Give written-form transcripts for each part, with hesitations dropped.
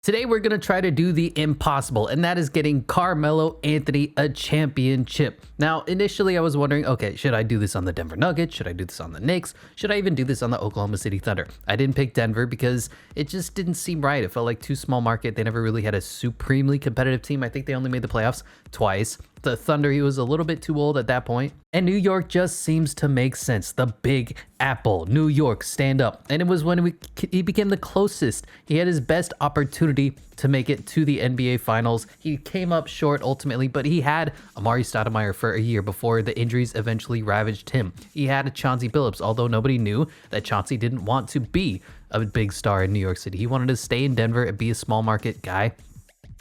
Today, we're going to try to do the impossible, and that is getting Carmelo Anthony a championship. Now, initially, I was wondering, okay, should I do this on the Denver Nuggets? Should I do this on the Knicks? Should I even do this on the Oklahoma City Thunder? I didn't pick Denver because it just didn't seem right. It felt like too small market. They never really had a supremely competitive team. I think they only made the playoffs twice. The Thunder, he was a little bit too old at that point. And New York just seems to make sense. The Big Apple, New York, stand up. And it was when he became the closest. He had his best opportunity to make it to the NBA Finals. He came up short ultimately, but he had Amari Stoudemire for a year before the injuries eventually ravaged him. He had Chauncey Billups, although nobody knew that Chauncey didn't want to be a big star in New York City. He wanted to stay in Denver and be a small market guy.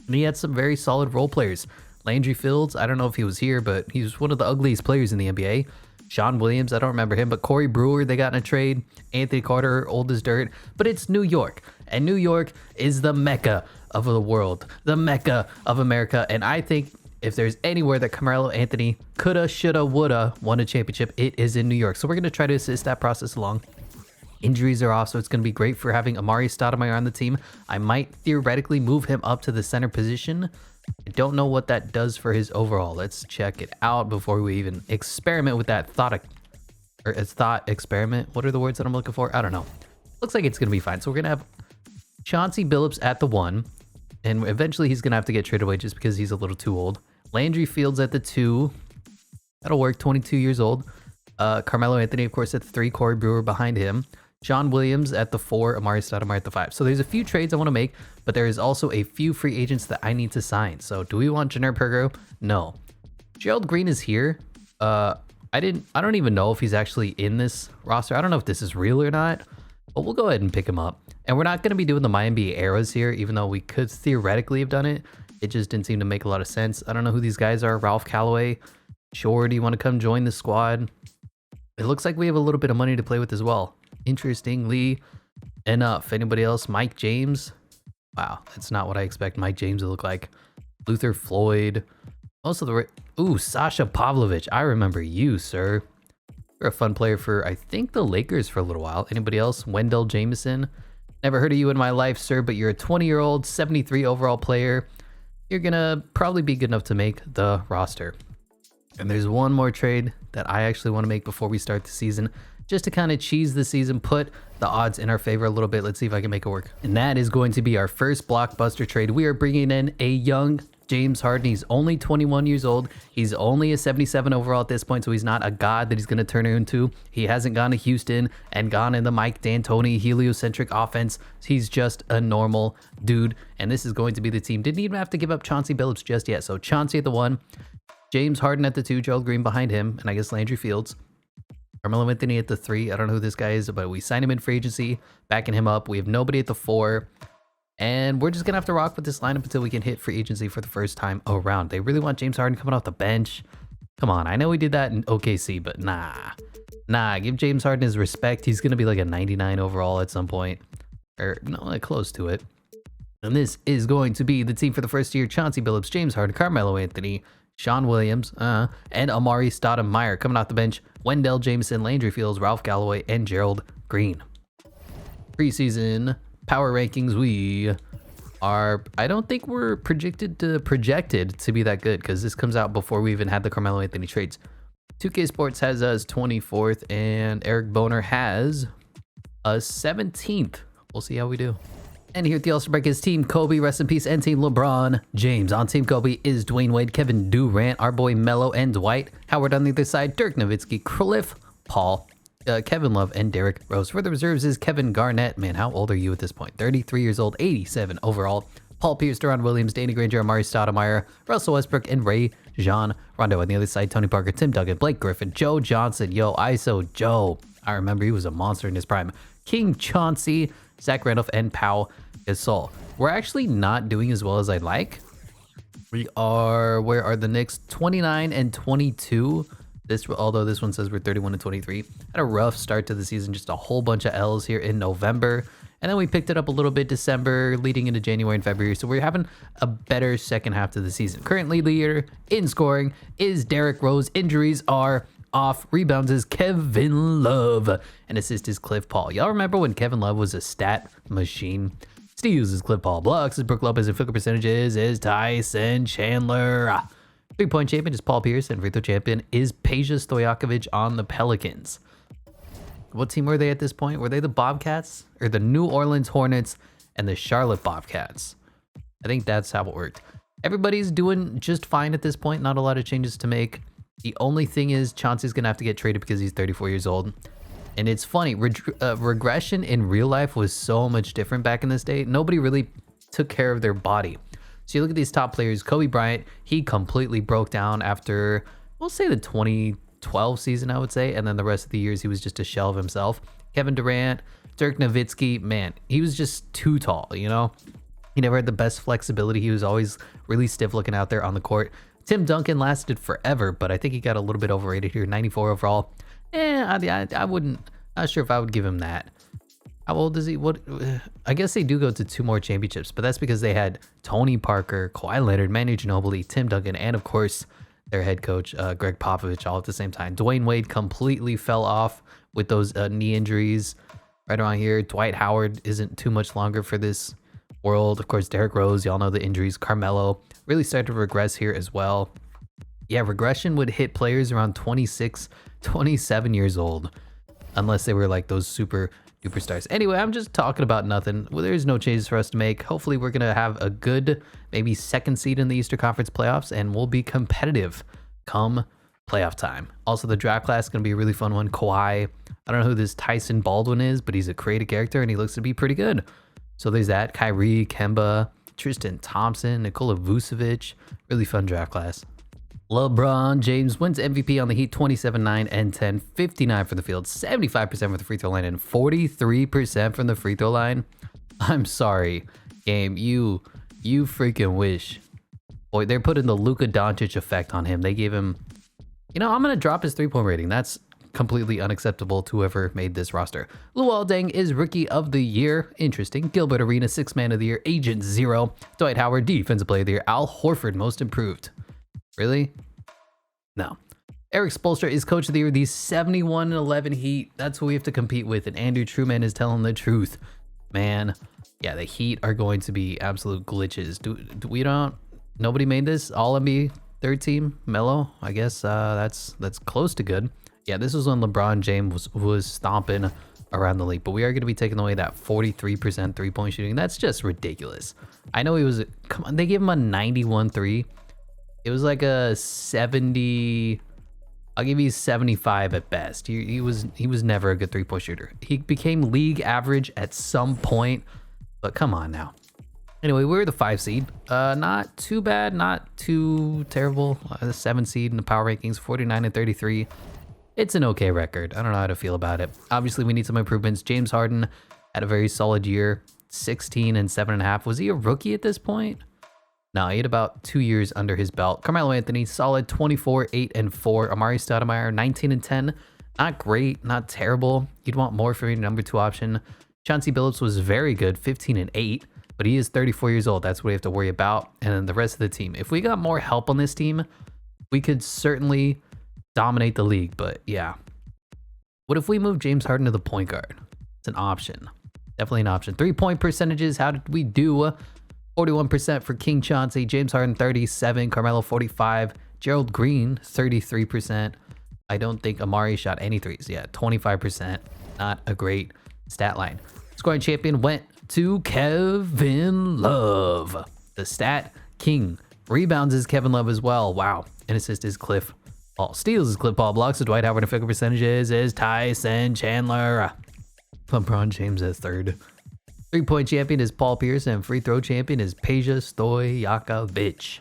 And he had some very solid role players. Landry Fields, I don't know if he was here, but he was one of the ugliest players in the NBA. Sean Williams, I don't remember him, but Corey Brewer, they got in a trade. Anthony Carter, old as dirt. But it's New York, and New York is the mecca of the world, the mecca of America. And I think if there's anywhere that Carmelo Anthony coulda, shoulda, woulda won a championship, it is in New York. So we're going to try to assist that process along. Injuries are off, so it's going to be great for having Amari Stoudemire on the team. I might theoretically move him up to the center position. I don't know what that does for his overall. Let's check it out before we even experiment with that thought experiment. What are the words that I'm looking for? I don't know. Looks like it's going to be fine. So we're going to have Chauncey Billups at the 1, and eventually he's going to have to get traded away just because he's a little too old. Landry Fields at the 2. That'll work, 22 years old. Carmelo Anthony, of course, at the 3. Corey Brewer behind him. Sean Williams at the 4, Amari Stoudemire at the 5. So there's a few trades I want to make, but there is also a few free agents that I need to sign. So do we want Jannere Pergo? No. Gerald Green is here. I don't even know if he's actually in this roster. I don't know if this is real or not, but we'll go ahead and pick him up. And we're not going to be doing the MyNBA eras here, even though we could theoretically have done it. It just didn't seem to make a lot of sense. I don't know who these guys are. Ralph Callaway. Sure, do you want to come join the squad? It looks like we have a little bit of money to play with as well. Interestingly enough. Anybody else? Mike James. Wow, that's not what I expect Mike James to look like. Luther Floyd. Most of the... Ooh, Sasha Pavlovich. I remember you, sir. You're a fun player for, I think, the Lakers for a little while. Anybody else? Wendell Jameson. Never heard of you in my life, sir, but you're a 20-year-old, 73 overall player. You're going to probably be good enough to make the roster. And there's one more trade that I actually want to make before we start the season, just to kind of cheese the season, put the odds in our favor a little bit. Let's see if I can make it work. And that is going to be our first blockbuster trade. We are bringing in a young James Harden. He's only 21 years old. He's only a 77 overall at this point, so he's not a god that he's going to turn into. He hasn't gone to Houston and gone in the Mike D'Antoni heliocentric offense. He's just a normal dude, and this is going to be the team. Didn't even have to give up Chauncey Billups just yet. So Chauncey at the 1, James Harden at the 2, Gerald Green behind him, and I guess Landry Fields. Carmelo Anthony at the 3. I don't know who this guy is, but we signed him in free agency, backing him up. We have nobody at the 4. And we're just going to have to rock with this lineup until we can hit free agency for the first time around. They really want James Harden coming off the bench. Come on, I know we did that in OKC, but nah. Give James Harden his respect. He's going to be like a 99 overall at some point. Or, no, like close to it. And this is going to be the team for the first year. Chauncey Billups, James Harden, Carmelo Anthony, Sean Williams, and Amari Stoudemire coming off the bench. Wendell Jameson, Landry Fields, Ralph Callaway, and Gerald Green. Preseason power rankings, we are... I don't think we're projected to be that good because this comes out before we even had the Carmelo Anthony trades. 2K Sports has us 24th, and Eric Boner has us 17th. We'll see how we do. And here at the All-Star break is Team Kobe, rest in peace, and Team LeBron James. On Team Kobe is Dwayne Wade, Kevin Durant, our boy Melo, and Dwight. Howard on the other side, Dirk Nowitzki, Cliff Paul, Kevin Love, and Derrick Rose. For the reserves is Kevin Garnett. Man, how old are you at this point? 33 years old, 87 overall. Paul Pierce, Deron Williams, Danny Granger, Amari Stoudemire, Russell Westbrook, and Rajon Rondo. On the other side, Tony Parker, Tim Duncan, Blake Griffin, Joe Johnson. Yo, ISO Joe. I remember he was a monster in his prime. King Chauncey, Zach Randolph, and Pau Gasol. We're actually not doing as well as I'd like. We are... Where are the Knicks? 29 and 22. Although this one says we're 31 and 23. Had a rough start to the season, just a whole bunch of L's here in November. And then we picked it up a little bit December, leading into January and February. So we're having a better second half to the season. Currently, leader in scoring is Derrick Rose. Injuries are off. Rebounds is Kevin Love. And assist is Cliff Paul. Y'all remember when Kevin Love was a stat machine? Steals is Clip Paul. Blocks is Brook Lopez. And field goal percentages is Tyson Chandler. 3-point champion is Paul Pierce. And free throw champion is Peja Stojakovic on the Pelicans. What team were they at this point? Were they the Bobcats? Or the New Orleans Hornets and the Charlotte Bobcats? I think that's how it worked. Everybody's doing just fine at this point. Not a lot of changes to make. The only thing is Chauncey's going to have to get traded because he's 34 years old. And it's funny, regression in real life was so much different back in this day. Nobody really took care of their body. So you look at these top players. Kobe Bryant, he completely broke down after, we'll say the 2012 season, I would say. And then the rest of the years, he was just a shell of himself. Kevin Durant, Dirk Nowitzki, man, he was just too tall, you know? He never had the best flexibility. He was always really stiff looking out there on the court. Tim Duncan lasted forever, but I think he got a little bit overrated here. 94 overall. I wouldn't. Not sure if I would give him that. How old is he? What? I guess they do go to 2 more championships, but that's because they had Tony Parker, Kawhi Leonard, Manu Ginobili, Tim Duncan, and of course their head coach Greg Popovich all at the same time. Dwayne Wade completely fell off with those knee injuries right around here. Dwight Howard isn't too much longer for this world. Of course, Derrick Rose, y'all know the injuries. Carmelo really started to regress here as well. Yeah, regression would hit players around 26, 27 years old, unless they were like those super duper stars. Anyway, I'm just talking about nothing. Well, there's no changes for us to make. Hopefully we're going to have a good, maybe 2nd seed in the Eastern Conference playoffs, and we'll be competitive come playoff time. Also, the draft class is going to be a really fun one. Kawhi, I don't know who this Tyson Baldwin is, but he's a creative character and he looks to be pretty good. So there's that. Kyrie, Kemba, Tristan Thompson, Nikola Vucevic. Really fun draft class. LeBron James wins MVP on the Heat, 27, 9, and 10, 59 for the field, 75% from the free throw line, and 43% from the free throw line. I'm sorry, game. You freaking wish. Boy, they're putting the Luka Doncic effect on him. They gave him, I'm going to drop his 3-point rating. That's completely unacceptable to whoever made this roster. Luol Deng is Rookie of the Year. Interesting. Gilbert Arenas, 6th Man of the Year. Agent 0. Dwight Howard, Defensive Player of the Year. Al Horford, Most Improved. Really? No. Eric Spoelstra is Coach of the Year. The 71-11 Heat. That's who we have to compete with. And Andrew Truman is telling the truth. Man, yeah, the Heat are going to be absolute glitches. Nobody made this All-NBA 3rd team. Melo, I guess that's close to good. Yeah, this was when LeBron James was stomping around the league. But we are going to be taking away that 43% 3-point shooting. That's just ridiculous. I know he was, come on, they gave him a 91-3. It was like a 70. I'll give you 75 at best. He was never a good 3-point shooter. He became league average at some point, but come on now. Anyway, we were the 5 seed. Not too bad, not too terrible. The 7 seed in the power rankings, 49 and 33. It's an okay record. I don't know how to feel about it. Obviously, we need some improvements. James Harden had a very solid year, 16 and 7.5. Was he a rookie at this point? No, he had about 2 years under his belt. Carmelo Anthony, solid 24, 8 and 4. Amari Stoudemire, 19 and 10. Not great, not terrible. You'd want more from your number 2 option. Chauncey Billups was very good, 15 and 8, but he is 34 years old. That's what we have to worry about. And then the rest of the team. If we got more help on this team, we could certainly dominate the league. But yeah, what if we move James Harden to the point guard? It's an option. Definitely an option. 3-point percentages, how did we do? 41% for King Chauncey, James Harden 37, Carmelo 45, Gerald Green 33%. I don't think Amari shot any threes. Yeah, 25%. Not a great stat line. Scoring champion went to Kevin Love, the stat king. Rebounds is Kevin Love as well. Wow. And assist is Cliff Paul. Steals is Cliff Paul. Blocks is Dwight Howard. And field goal percentages is Tyson Chandler. LeBron James as 3rd. 3-point champion is Paul Pierce, and free throw champion is Peja Stojakovic.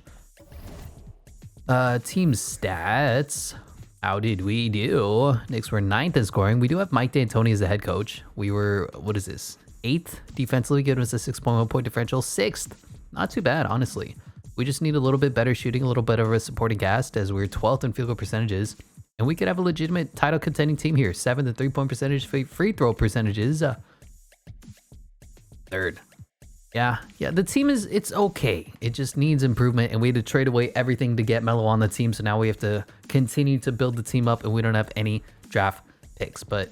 Team stats. How did we do? Knicks were 9th in scoring. We do have Mike D'Antoni as the head coach. We were, 8th defensively, giving us a 6.1 point differential. 6th. Not too bad, honestly. We just need a little bit better shooting, a little bit of a supporting cast, as we're 12th in field goal percentages. And we could have a legitimate title contending team here. 7th in 3-point percentage, free throw percentages. 3rd. Yeah, the team it's okay. It just needs improvement, and we had to trade away everything to get Melo on the team. So now we have to continue to build the team up, and we don't have any draft picks. But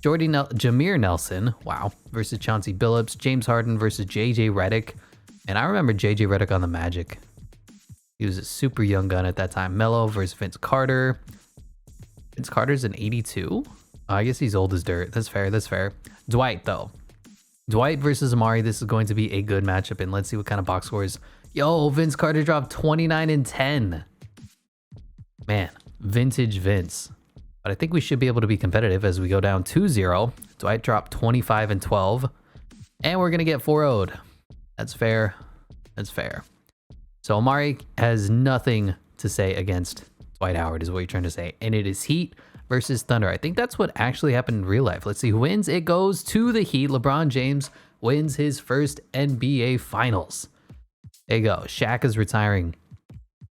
Jameer Nelson, wow, versus Chauncey Billups. James Harden versus JJ Redick. And I remember JJ Redick on the Magic. He was a super young gun at that time. Melo versus Vince Carter. Vince Carter's an 82. I guess he's old as dirt. That's fair. That's fair. Dwight, though. Dwight versus Amari. This is going to be a good matchup. And let's see what kind of box scores. Yo, Vince Carter dropped 29 and 10. Man, vintage Vince. But I think we should be able to be competitive as we go down 2-0. Dwight dropped 25 and 12. And we're going to get 4-0'd. That's fair. That's fair. So Amari has nothing to say against Dwight Howard is what you're trying to say. And it is Heat versus Thunder. I think that's what actually happened in real life. Let's see who wins. It goes to the Heat. LeBron James wins his first NBA Finals. There you go. Shaq is retiring.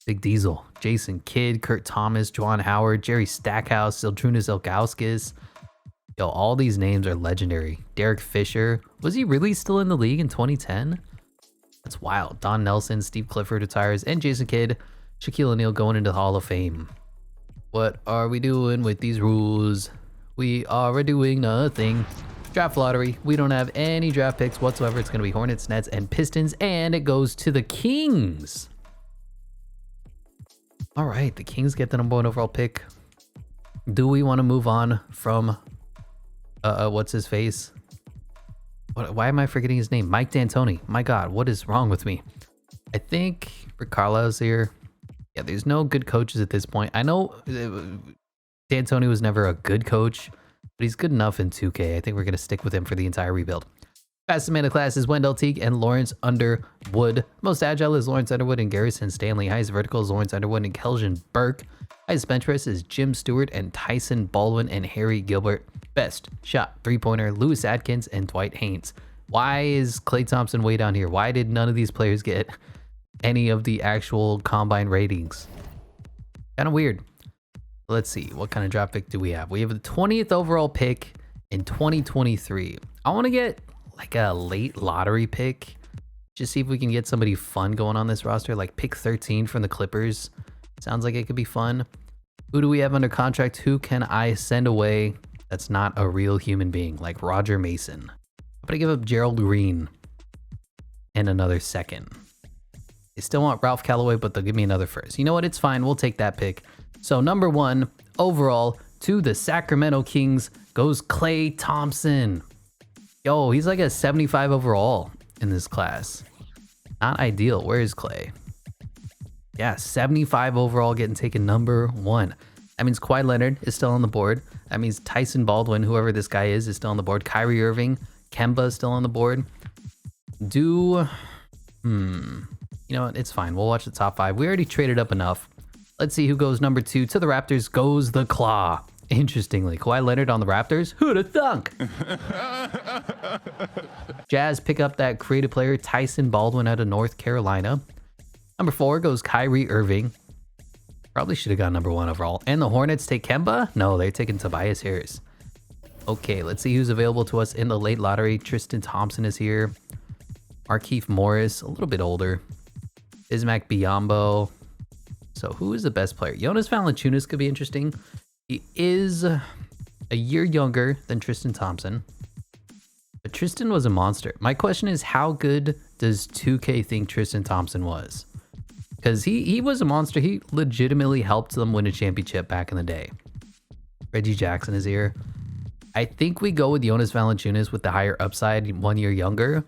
Big Diesel, Jason Kidd, Kurt Thomas, Juwan Howard, Jerry Stackhouse, Zydrunas Ilgauskas. Yo, all these names are legendary. Derek Fisher. Was he really still in the league in 2010? That's wild. Don Nelson, Steve Clifford retires, and Jason Kidd, Shaquille O'Neal going into the Hall of Fame. What are we doing with these rules? We are doing nothing. Draft lottery. We don't have any draft picks whatsoever. It's going to be Hornets, Nets, and Pistons, and it goes to the Kings. All right, the Kings get the #1 overall pick. Do we want to move on from what's his face? Why am I forgetting his name? Mike D'Antoni. My God, what is wrong with me? I think Rick Carlisle's here. Yeah, there's no good coaches at this point. I know D'Antoni was never a good coach, but he's good enough in 2K. I think we're going to stick with him for the entire rebuild. Fastest man of class is Wendell Teague and Lawrence Underwood. Most agile is Lawrence Underwood and Garrison Stanley. Highest vertical is Lawrence Underwood and Kelvin Burke. Highest bench press is Jim Stewart and Tyson Baldwin and Harry Gilbert. Best shot three-pointer, Lewis Adkins and Dwight Haynes. Why is Klay Thompson way down here? Why did none of these players get any of the actual combine ratings? Kind of weird. Let's see. What kind of draft pick do we have? We have the 20th overall pick in 2023. I want to get like a late lottery pick. Just see if we can get somebody fun going on this roster. Like pick 13 from the Clippers. Sounds like it could be fun. Who do we have under contract? Who can I send away that's not a real human being? Like Roger Mason. I'm going to give up Gerald Green and another second. They still want Ralph Callaway, but they'll give me another first. You know what? It's fine. We'll take that pick. So #1 overall to the Sacramento Kings goes Klay Thompson. Yo, he's like a 75 overall in this class. Not ideal. Where is Klay? Yeah, 75 overall getting taken #1. That means Kawhi Leonard is still on the board. That means Tyson Baldwin, whoever this guy is still on the board. Kyrie Irving, Kemba is still on the board. You know what? It's fine. We'll watch the top 5. We already traded up enough. Let's see who goes #2. To the Raptors goes the Claw. Interestingly, Kawhi Leonard on the Raptors. Who'd have thunk? Jazz pick up that creative player Tyson Baldwin out of North Carolina. #4 goes Kyrie Irving. Probably should have got #1 overall. And the Hornets take Kemba? No, they're taking Tobias Harris. Okay, let's see who's available to us in the late lottery. Tristan Thompson is here. Markieff Morris, a little bit older. Bismack Biyombo. So who is the best player? Jonas Valanciunas could be interesting. He is a year younger than Tristan Thompson. But Tristan was a monster. My question is, how good does 2K think Tristan Thompson was? Because he was a monster. He legitimately helped them win a championship back in the day. Reggie Jackson is here. I think we go with Jonas Valanciunas with the higher upside, 1 year younger.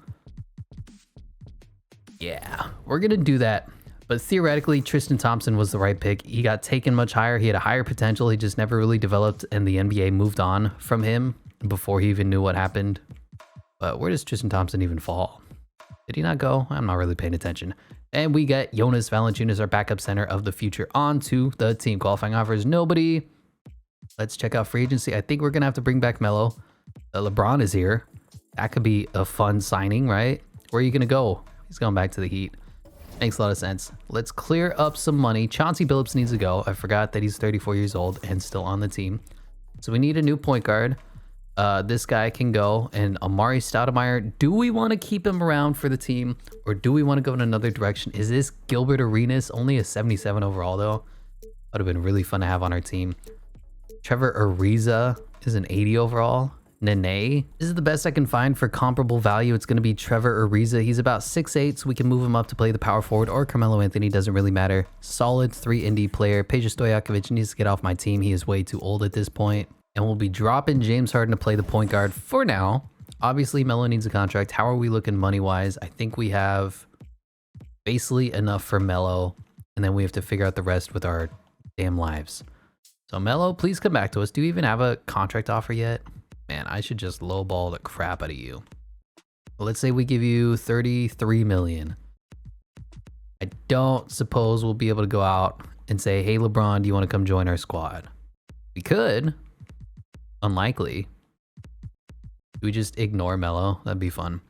Yeah, we're going to do that. But theoretically, Tristan Thompson was the right pick. He got taken much higher. He had a higher potential. He just never really developed, and the NBA moved on from him before he even knew what happened. But where does Tristan Thompson even fall? Did he not go? I'm not really paying attention. And we get Jonas Valanciunas, our backup center of the future, onto the team. Qualifying offers, nobody. Let's check out free agency. I think we're going to have to bring back Melo. LeBron is here. That could be a fun signing, right? Where are you going to go? He's going back to the Heat. Makes a lot of sense. Let's clear up some money. Chauncey Billups needs to go. I forgot that he's 34 years old and still on the team. So we need a new point guard. This guy can go. And Amari Stoudemire, do we want to keep him around for the team? Or do we want to go in another direction? Is this Gilbert Arenas? Only a 77 overall, though. Would have been really fun to have on our team. Trevor Ariza is an 80 overall. Nene. This is the best I can find for comparable value. It's going to be Trevor Ariza. He's about 6'8", so we can move him up to play the power forward, or Carmelo Anthony, doesn't really matter. Solid 3 indie player. Peja Stojakovic needs to get off my team. He is way too old at this point. And we'll be dropping James Harden to play the point guard for now. Obviously, Melo needs a contract. How are we looking money-wise? I think we have basically enough for Melo, and then we have to figure out the rest with our damn lives. So Melo, please come back to us. Do you even have a contract offer yet? Man, I should just lowball the crap out of you. Well, let's say we give you 33 million. I don't suppose we'll be able to go out and say, hey, LeBron, do you want to come join our squad? We could. Unlikely. Do we just ignore Melo? That'd be fun.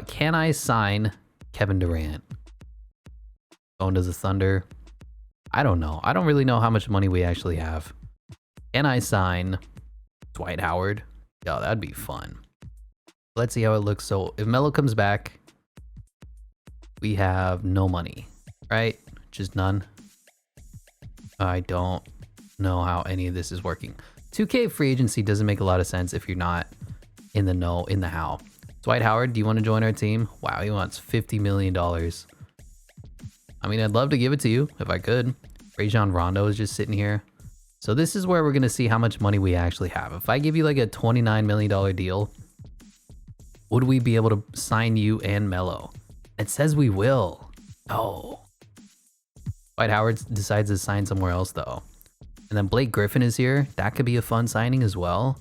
Can I sign Kevin Durant? Going to the Thunder? I don't know. I don't really know how much money we actually have. Can I sign Dwight Howard? Yo, that'd be fun. Let's see how it looks. So if Melo comes back, we have no money, right? Just none. I don't know how any of this is working. 2K free agency doesn't make a lot of sense if you're not in the know, in the how. Dwight Howard, do you want to join our team? Wow, he wants $50 million. I mean, I'd love to give it to you if I could. Rajon Rondo is just sitting here. So this is where we're going to see how much money we actually have. If I give you like a $29 million deal, would we be able to sign you and Melo? It says we will. Oh. Dwight Howard decides to sign somewhere else though. And then Blake Griffin is here. That could be a fun signing as well.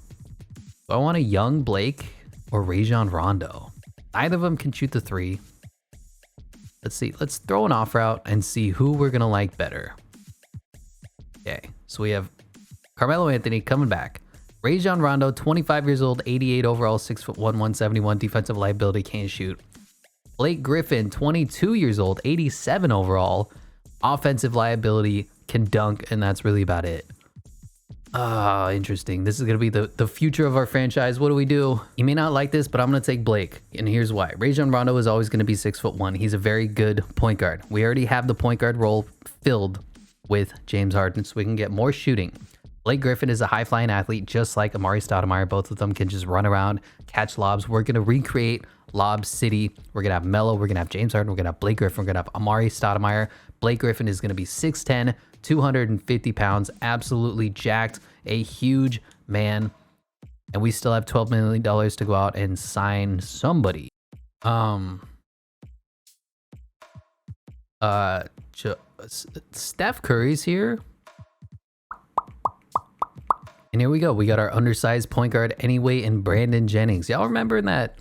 Do I want a young Blake or Rajon Rondo? Neither of them can shoot the three. Let's see. Let's throw an offer out and see who we're going to like better. Okay, so we have Carmelo Anthony coming back. Rajon Rondo, 25 years old, 88 overall, 6'1", 171, defensive liability, can't shoot. Blake Griffin, 22 years old, 87 overall, offensive liability, can dunk, and that's really about it. Ah, interesting. This is going to be the future of our franchise. What do we do? You may not like this, but I'm going to take Blake, and here's why. Rajon Rondo is always going to be 6'1". He's a very good point guard. We already have the point guard role filled with James Harden, so we can get more shooting. Blake Griffin is a high-flying athlete, just like Amari Stoudemire. Both of them can just run around, catch lobs. We're going to recreate Lob City. We're going to have Melo. We're going to have James Harden. We're going to have Blake Griffin. We're going to have Amari Stoudemire. Blake Griffin is going to be 6'10", 250 pounds, absolutely jacked, a huge man. And we still have $12 million to go out and sign somebody. Steph Curry's here. And here we go. We got our undersized point guard anyway in Brandon Jennings. Y'all remember that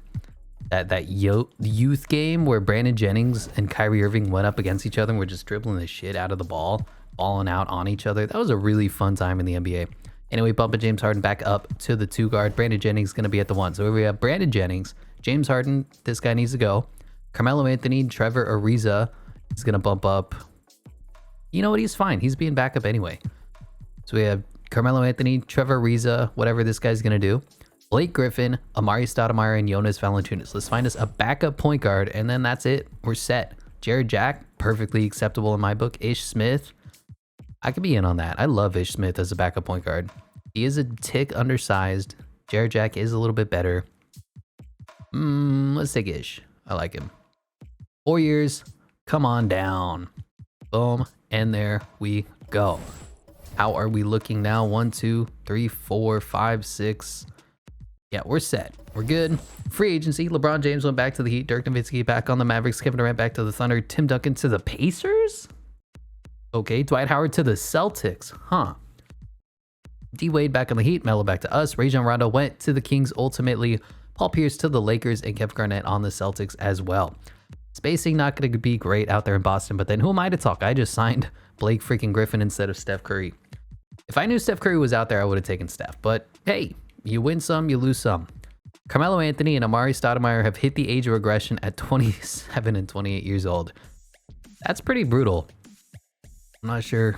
youth game where Brandon Jennings and Kyrie Irving went up against each other and were just dribbling the shit out of the ball, balling out on each other? That was a really fun time in the NBA. Anyway, bumping James Harden back up to the 2 guard. Brandon Jennings is going to be at the 1. So we have Brandon Jennings, James Harden. This guy needs to go. Carmelo Anthony, Trevor Ariza is going to bump up. You know what? He's fine. He's being back up anyway. So we have Carmelo Anthony, Trevor Ariza, whatever this guy's going to do. Blake Griffin, Amari Stoudemire, and Jonas Valanciunas. Let's find us a backup point guard, and then that's it. We're set. Jared Jack, perfectly acceptable in my book. Ish Smith, I could be in on that. I love Ish Smith as a backup point guard. He is a tick undersized. Jared Jack is a little bit better. Let's take Ish. I like him. 4 years. Come on down. Boom. And there we go. How are we looking now? 1, 2, 3, 4, 5, 6. Yeah, we're set. We're good. Free agency. LeBron James went back to the Heat. Dirk Nowitzki back on the Mavericks. Kevin Durant back to the Thunder. Tim Duncan to the Pacers? Okay. Dwight Howard to the Celtics. Huh. D Wade back on the Heat. Melo back to us. Rajon Rondo went to the Kings ultimately. Paul Pierce to the Lakers, and Kevin Garnett on the Celtics as well. Spacing not going to be great out there in Boston, but then who am I to talk? I just signed Blake freaking Griffin instead of Steph Curry. If I knew Steph Curry was out there, I would have taken Steph. But hey, you win some, you lose some. Carmelo Anthony and Amari Stoudemire have hit the age of regression at 27 and 28 years old. That's pretty brutal. I'm not sure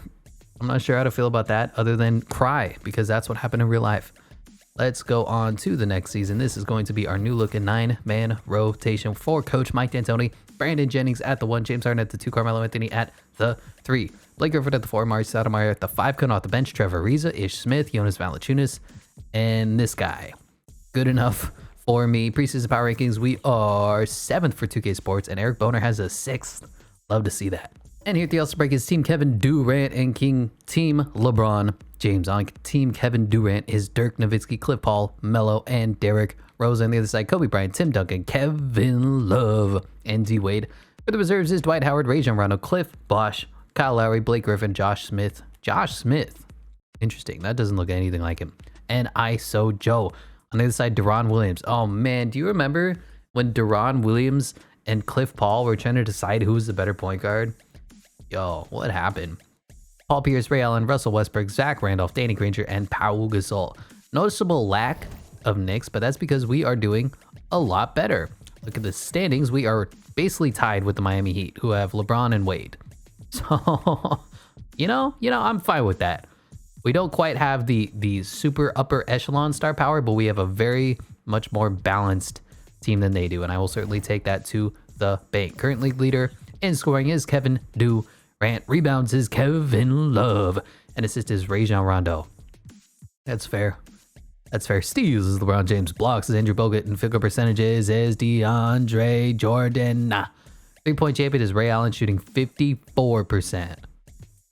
how to feel about that other than cry, because that's what happened in real life. Let's go on to the next season. This is going to be our new looking 9-man rotation for Coach Mike D'Antoni. Brandon Jennings at the 1, James Harden at the 2, Carmelo Anthony at the 3, Blake Griffin at the 4, Amari Stoudemire at the 5, coming off the bench, Trevor Ariza, Ish Smith, Jonas Valanciunas, and this guy, good enough for me. Preseason power rankings, we are 7th for 2K Sports, and Eric Boner has a 6th. Love to see that. And here at the All-Star break is Team Kevin Durant and Team LeBron James. On Team Kevin Durant is Dirk Nowitzki, Cliff Paul, Melo, and Derrick Rose. On the other side, Kobe Bryant, Tim Duncan, Kevin Love, and D Wade. For the reserves is Dwight Howard, Rajon Rondo, Cliff Bosh, Kyle Lowry, Blake Griffin, Josh Smith. Interesting. That doesn't look anything like him. And ISO Joe. On the other side, Deron Williams. Oh man, do you remember when Deron Williams and Cliff Paul were trying to decide who was the better point guard? Yo, what happened? Paul Pierce, Ray Allen, Russell Westbrook, Zach Randolph, Danny Granger, and Pau Gasol. Noticeable lack of Knicks, but that's because we are doing a lot better. Look at the standings. We are basically tied with the Miami Heat, who have LeBron and Wade. So, you know, I'm fine with that. We don't quite have the super upper echelon star power, but we have a very much more balanced team than they do, and I will certainly take that to the bank. Current league leader in scoring is Kevin Durant. Rebounds is Kevin Love, and assist is Rajon Rondo. That's fair. That's fair. Steals is LeBron James. Blocks is Andrew Bogut, and field goal percentages is DeAndre Jordan. 3-point champion is Ray Allen, shooting 54%.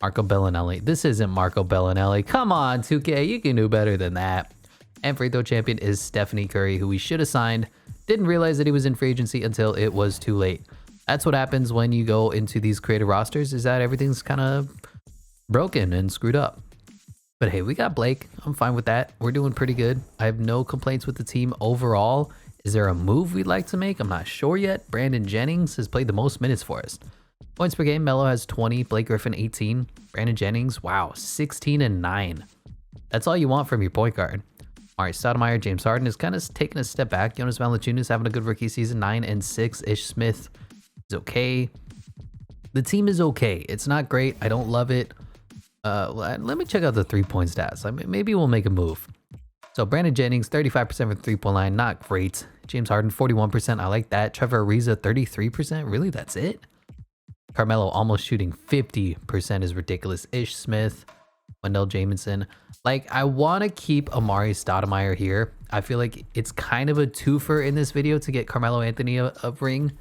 Marco Bellinelli. This isn't Marco Bellinelli. Come on, 2K. You can do better than that. And free throw champion is Stephanie Curry, who we should have signed. Didn't realize that he was in free agency until it was too late. That's what happens when you go into these creative rosters, is that everything's kind of broken and screwed up. But hey, we got Blake. I'm fine with that. We're doing pretty good. I have no complaints with the team overall. Is there a move we'd like to make? I'm not sure yet. Brandon Jennings has played the most minutes for us. Points per game, Melo has 20, Blake Griffin 18, Brandon Jennings, wow, 16 and 9. That's all you want from your point guard. All right, Stoudemire, James Harden is kind of taking a step back. Jonas Valanciunas having a good rookie season, 9 and 6. Ish Smith is okay. The team is okay. It's not great. I don't love it. Let me check out the 3-point stats. Maybe we'll make a move. So Brandon Jennings, 35% from the 3-point line, not great. James Harden, 41%. I like that. Trevor Ariza, 33%. Really, that's it? Carmelo almost shooting 50% is ridiculous. Ish Smith, Wendell Jamison. Like, I want to keep Amari Stoudemire here. I feel like it's kind of a twofer in this video to get Carmelo Anthony a ring,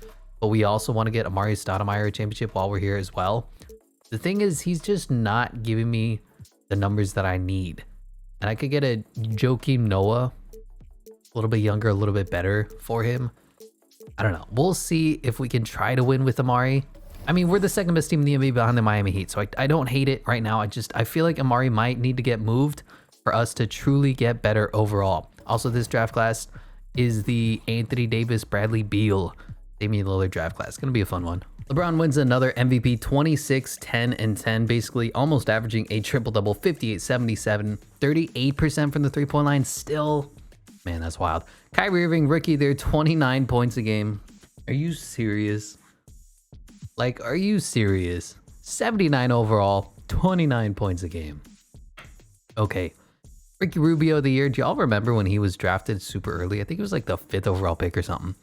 but we also want to get Amari Stoudemire a championship while we're here as well. The thing is, he's just not giving me the numbers that I need. And I could get a Joakim Noah, a little bit younger, a little bit better for him. I don't know. We'll see if we can try to win with Amari. I mean, we're the second best team in the NBA behind the Miami Heat, so I don't hate it right now. I feel like Amari might need to get moved for us to truly get better overall. Also, this draft class is the Anthony Davis, Bradley Beal, Damian Lillard draft class. It's going to be a fun one. LeBron wins another MVP, 26, 10, and 10, basically almost averaging a triple-double, 58, 77, 38% from the three-point line. Still, man, that's wild. Kyrie Irving, rookie there, 29 points a game. Are you serious? Like, are you serious? 79 overall, 29 points a game. Okay. Ricky Rubio of the year. Do y'all remember when he was drafted super early? I think it was like the 5th overall pick or something.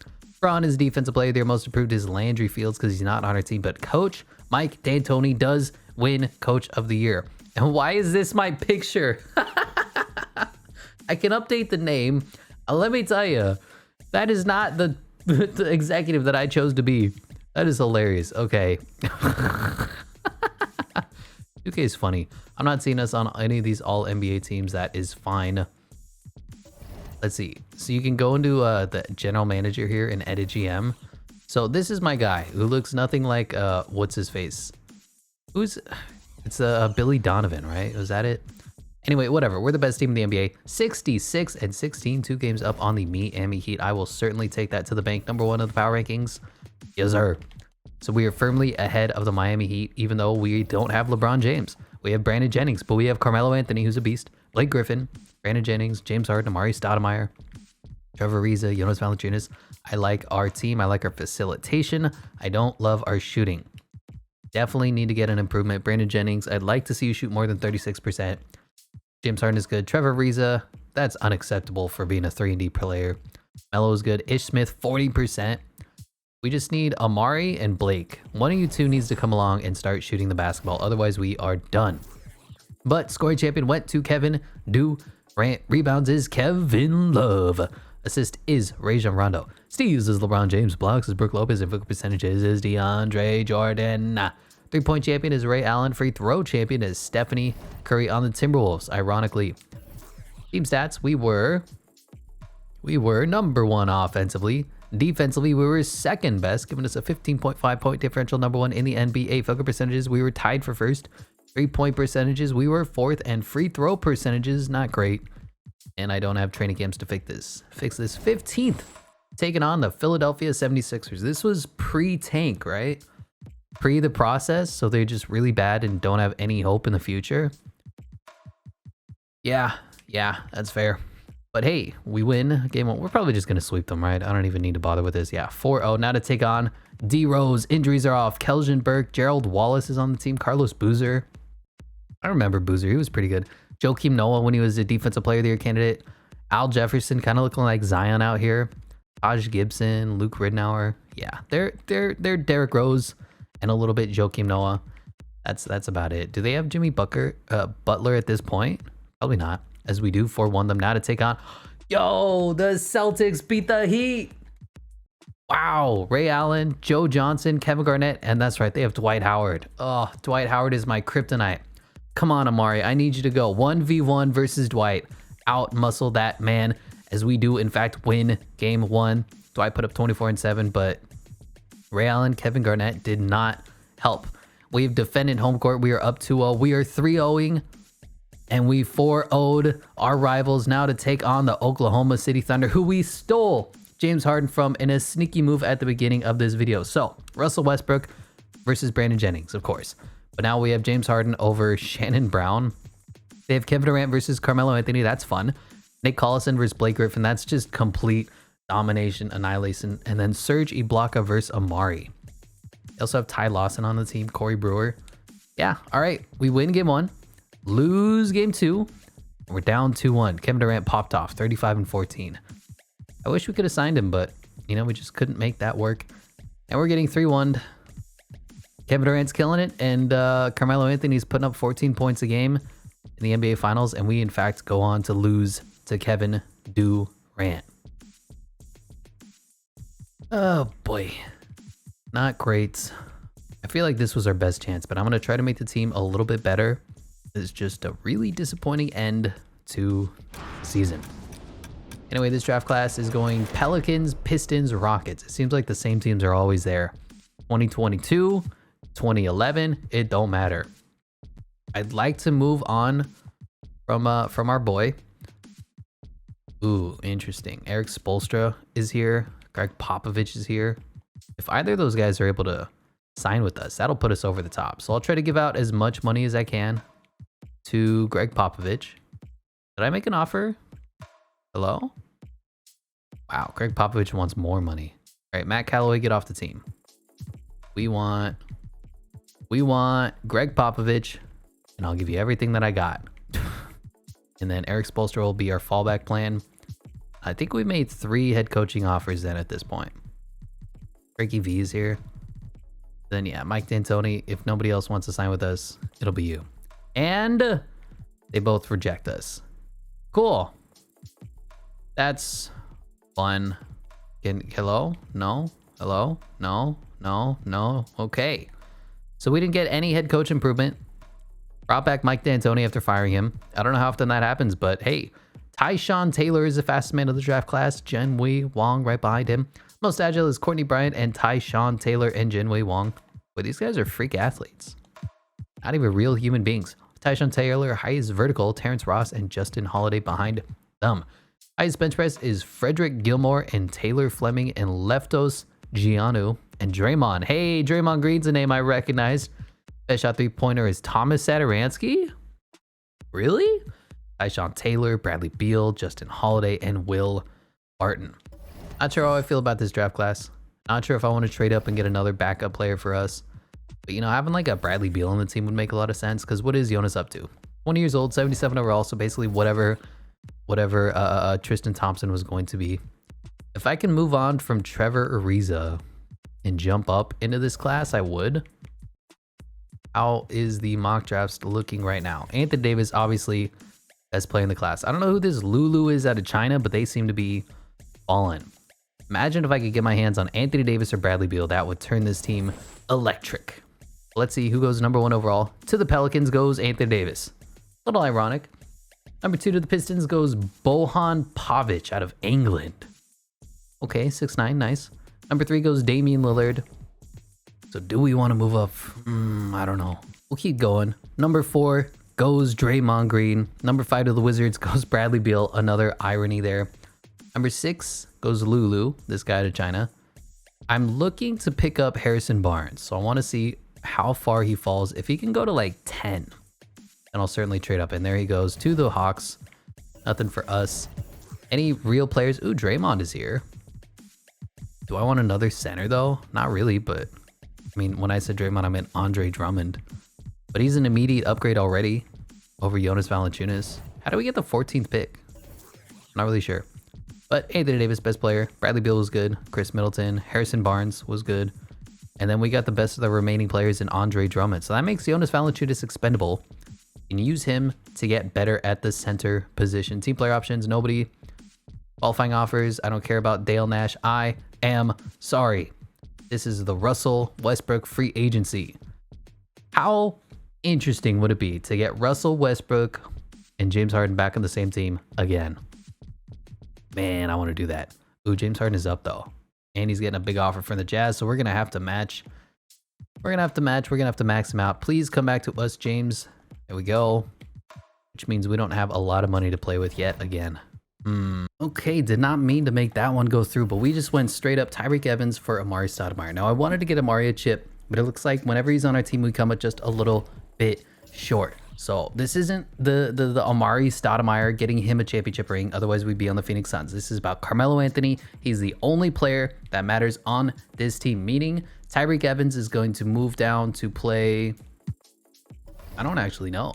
Braun is defensive player of the year. Most improved is Landry Fields because he's not on our team. But Coach Mike D'Antoni does win Coach of the Year. And why is this my picture? I can update the name. Let me tell you, that is not the executive that I chose to be. That is hilarious. Okay. 2K is funny. I'm not seeing us on any of these all NBA teams. That is fine. Let's see. So you can go into the general manager here and edit GM. So this is my guy who looks nothing like what's his face? It's Billy Donovan, right? Was that it? Anyway, whatever. We're the best team in the NBA. 66 and 16, 2 games up on the Miami Heat. I will certainly take that to the bank. Number 1 of the power rankings. Yes, sir. So we are firmly ahead of the Miami Heat, even though we don't have LeBron James. We have Brandon Jennings, but we have Carmelo Anthony, who's a beast. Blake Griffin, Brandon Jennings, James Harden, Amari Stoudemire, Trevor Ariza, Jonas Valanciunas. I like our team. I like our facilitation. I don't love our shooting. Definitely need to get an improvement. Brandon Jennings, I'd like to see you shoot more than 36%. James Harden is good. Trevor Ariza, that's unacceptable for being a 3-and-D player. Melo is good. Ish Smith, 40%. We just need Amari and Blake. One of you two needs to come along and start shooting the basketball. Otherwise, we are done. But scoring champion went to Kevin Durant. Rebounds is Kevin Love. Assist is Rajon Rondo. Steals is LeBron James. Blocks is Brook Lopez. And field percentages is DeAndre Jordan. 3-point champion is Ray Allen. Free throw champion is Stephanie Curry on the Timberwolves. Ironically, team stats, we were number 1 offensively. Defensively, we were second best, giving us a 15.5 point differential, number 1 in the NBA. Field goal percentages, we were tied for first. 3-point percentages, we were 4th, and free throw percentages, not great. And I don't have training camps to fix this. 15th, taking on the Philadelphia 76ers. This was pre-tank, right? Pre the process, so they're just really bad and don't have any hope in the future. Yeah, that's fair. But hey, we win game 1. We're probably just going to sweep them, right? I don't even need to bother with this. Yeah, 4-0. Now to take on D Rose. Injuries are off. Kelvin Burke. Gerald Wallace is on the team. Carlos Boozer. I remember Boozer. He was pretty good. Joakim Noah when he was a defensive player of the year candidate. Al Jefferson kind of looking like Zion out here. Taj Gibson. Luke Ridnour. Yeah, they're Derrick Rose and a little bit Joakim Noah. That's about it. Do they have Jimmy Butler at this point? Probably not. As we do 4-1 them now to take on. Yo, the Celtics beat the Heat. Wow. Ray Allen, Joe Johnson, Kevin Garnett, and that's right, they have Dwight Howard. Oh, Dwight Howard is my kryptonite. Come on, Amari. I need you to go 1v1 versus Dwight. Out muscle that man as we do, in fact, win game 1. Dwight put up 24 and 7, but Ray Allen, Kevin Garnett did not help. We've defended home court. We are up 2-0. We are 3-0ing. And we 4-0'd our rivals now to take on the Oklahoma City Thunder, who we stole James Harden from in a sneaky move at the beginning of this video. So, Russell Westbrook versus Brandon Jennings, of course. But now we have James Harden over Shannon Brown. They have Kevin Durant versus Carmelo Anthony. That's fun. Nick Collison versus Blake Griffin. That's just complete domination, annihilation. And then Serge Ibaka versus Amari. They also have Ty Lawson on the team, Corey Brewer. Yeah, all right. We win game 1. Lose game 2. We're down 2-1. Kevin Durant popped off 35 and 14. I wish we could have signed him, but we just couldn't make that work. And we're getting 3-1'd. Kevin Durant's killing it, and Carmelo Anthony's putting up 14 points a game in the NBA Finals, and we in fact go on to lose to Kevin Durant. Oh boy, not great. I feel like this was our best chance, but I'm gonna try to make the team a little bit better. It's just a really disappointing end to the season. Anyway, this draft class is going Pelicans, Pistons, Rockets. It seems like the same teams are always there. 2022, 2011, it don't matter. I'd like to move on from our boy. Ooh, interesting. Eric Spoelstra is here. Greg Popovich is here. If either of those guys are able to sign with us, that'll put us over the top. So I'll try to give out as much money as I can to Greg Popovich. Did I make an offer? Hello? Wow, Greg Popovich wants more money. All right, Matt Callaway, get off the team. We want Greg Popovich, and I'll give you everything that I got. And then Eric Spoelstra will be our fallback plan. I think we made 3 head coaching offers then at this point. Ricky V is here. Then yeah, Mike D'Antoni. If nobody else wants to sign with us, it'll be you. And they both reject us. Cool. That's fun. Hello? No? Hello? No? No? No? Okay. So we didn't get any head coach improvement. Brought back Mike D'Antoni after firing him. I don't know how often that happens, but hey, Tyshawn Taylor is the fastest man of the draft class. Jinwei Wang right behind him. Most agile is Courtney Bryant and Tyshawn Taylor and Jinwei Wang. But these guys are freak athletes. Not even real human beings. Tyshawn Taylor, highest vertical, Terrence Ross and Justin Holiday behind them. Highest bench press is Frederick Gilmore and Taylor Fleming and Leftos Giannou and Draymond. Hey, Draymond Green's a name I recognize. Best shot 3-pointer is Thomas Satoransky. Really? Tyshawn Taylor, Bradley Beal, Justin Holiday, and Will Barton. Not sure how I feel about this draft class. Not sure if I want to trade up and get another backup player for us. But having like a Bradley Beal on the team would make a lot of sense, because what is Jonas up to? 20 years old, 77 overall, so basically whatever Tristan Thompson was going to be. If I can move on from Trevor Ariza and jump up into this class, I would. How is the mock drafts looking right now? Anthony Davis, obviously, best player in the class. I don't know who this Lulu is out of China, but they seem to be Ballin'. Imagine if I could get my hands on Anthony Davis or Bradley Beal. That would turn this team electric. Let's see who goes number 1 overall. To the Pelicans goes Anthony Davis. A little ironic. Number 2 to the Pistons goes Bojan Pavic out of England. Okay, 6'9", nice. Number 3 goes Damian Lillard. So do we want to move up? I don't know. We'll keep going. Number 4 goes Draymond Green. Number 5 to the Wizards goes Bradley Beal. Another irony there. Number 6 goes Lulu, this guy to China. I'm looking to pick up Harrison Barnes. So I want to see how far he falls. If he can go to like 10, then I'll certainly trade up. And there he goes to the Hawks. Nothing for us. Any real players? Ooh, Draymond is here. Do I want another center though? Not really, but I mean, when I said Draymond, I meant Andre Drummond. But he's an immediate upgrade already over Jonas Valanciunas. How do we get the 14th pick? Not really sure. But Anthony Davis, best player. Bradley Beal was good. Chris Middleton. Harrison Barnes was good. And then we got the best of the remaining players in Andre Drummond. So that makes Jonas Valanciunas expendable. And use him to get better at the center position. Team player options, nobody. Qualifying offers, I don't care about Dale Nash. I am sorry. This is the Russell Westbrook free agency. How interesting would it be to get Russell Westbrook and James Harden back on the same team again? Man, I want to do that. Ooh, James Harden is up though. And he's getting a big offer from the Jazz, so we're going to have to match. We're going to have to match. We're going to have to max him out. Please come back to us, James. There we go. Which means we don't have a lot of money to play with yet again. Okay, did not mean to make that one go through, but we just went straight up Tyreke Evans for Amari Stoudemire. Now, I wanted to get Amari a chip, but it looks like whenever he's on our team, we come up just a little bit short. So this isn't the Amari Stoudemire getting him a championship ring. Otherwise, we'd be on the Phoenix Suns. This is about Carmelo Anthony. He's the only player that matters on this team, meaning Tyreke Evans is going to move down to play. I don't actually know.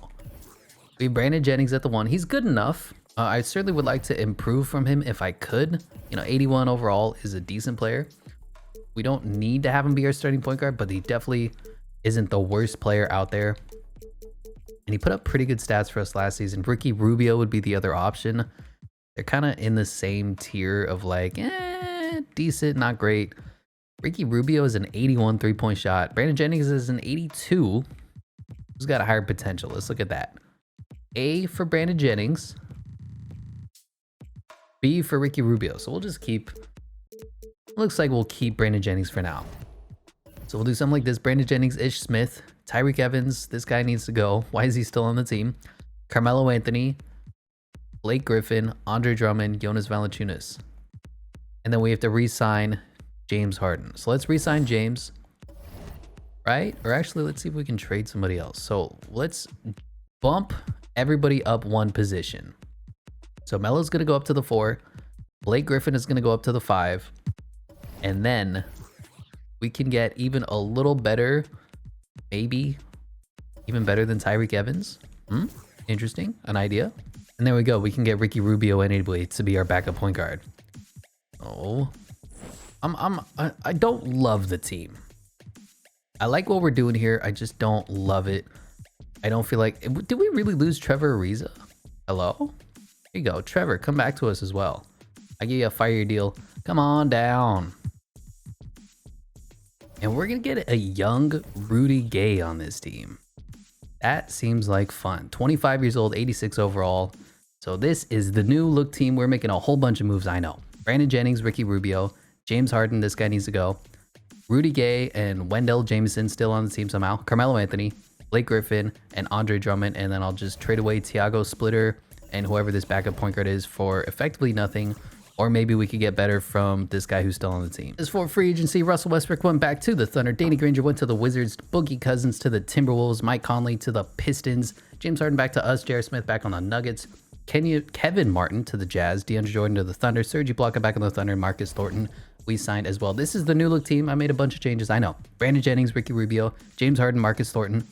We have Brandon Jennings at the 1. He's good enough. I certainly would like to improve from him if I could. You know, 81 overall is a decent player. We don't need to have him be our starting point guard, but he definitely isn't the worst player out there. And he put up pretty good stats for us last season. Ricky Rubio would be the other option. They're kind of in the same tier of like, decent, not great. Ricky Rubio is an 81 3-point shot. Brandon Jennings is an 82. Who's got a higher potential? Let's look at that. A for Brandon Jennings. B for Ricky Rubio. So we'll just keep, looks like we'll keep Brandon Jennings for now. So we'll do something like this. Brandon Jennings, Ish Smith, Tyreke Evans. This guy needs to go. Why is he still on the team? Carmelo Anthony, Blake Griffin, Andre Drummond, Jonas Valanciunas. And then we have to re-sign James Harden. So let's re-sign James, right? Or actually, let's see if we can trade somebody else. So let's bump everybody up 1 position. So Melo's going to go up to the 4. Blake Griffin is going to go up to the 5. And then we can get even a little better, maybe even better than Tyreke Evans. Interesting. An idea. And there we go. We can get Ricky Rubio anyway to be our backup point guard. Oh, I don't love the team. I like what we're doing here. I just don't love it. I don't feel like, did we really lose Trevor Ariza? Hello? Here you go. Trevor, come back to us as well. I give you a fire deal. Come on down. And we're going to get a young Rudy Gay on this team. That seems like fun. 25 years old, 86 overall. So this is the new look team. We're making a whole bunch of moves, I know. Brandon Jennings, Ricky Rubio, James Harden, this guy needs to go. Rudy Gay and Wendell Jameson still on the team somehow. Carmelo Anthony, Blake Griffin, and Andre Drummond. And then I'll just trade away Tiago Splitter and whoever this backup point guard is for effectively nothing. Or maybe we could get better from this guy who's still on the team. As for free agency, Russell Westbrook went back to the Thunder. Danny Granger went to the Wizards. Boogie Cousins to the Timberwolves. Mike Conley to the Pistons. James Harden back to us. J.R. Smith back on the Nuggets. Kevin Martin to the Jazz. DeAndre Jordan to the Thunder. Serge Ibaka back on the Thunder. Marcus Thornton we signed as well. This is the new look team. I made a bunch of changes, I know. Brandon Jennings, Ricky Rubio, James Harden, Marcus Thornton,